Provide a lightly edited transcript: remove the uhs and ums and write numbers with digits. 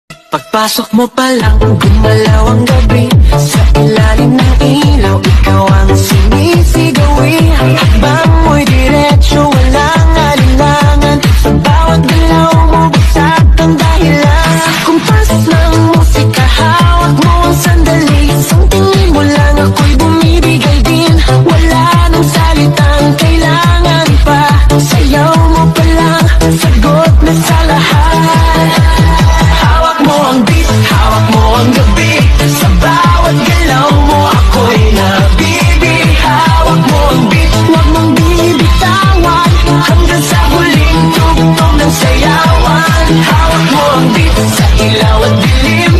Pagpasok mo pa lang, gumalaw ang gabi. Sa ilalim ng ilaw, ikaw ang sinisigawi. Ang hakbang mo'y diretsyo, walang alinlangan. Sa bawat galaw mo, bagsak ang dahilan. Kumpas ng musika, hawak mo ang sandali. Isang tingin mo lang, ako'y bumibigay din. Wala nang salitang kailangan pa. Sayaw mo pa lang, sagot na sa lahat. Hawak mo ang beat, hawak mo ang gabi. Sa bawat galaw mo, ako'y nabibig. Hawak mo ang beat, huwag mong bibitawan. Hanggang sa huling tugtog ng sayawan. Hawak mo ang beat, sa ilaw at dilim.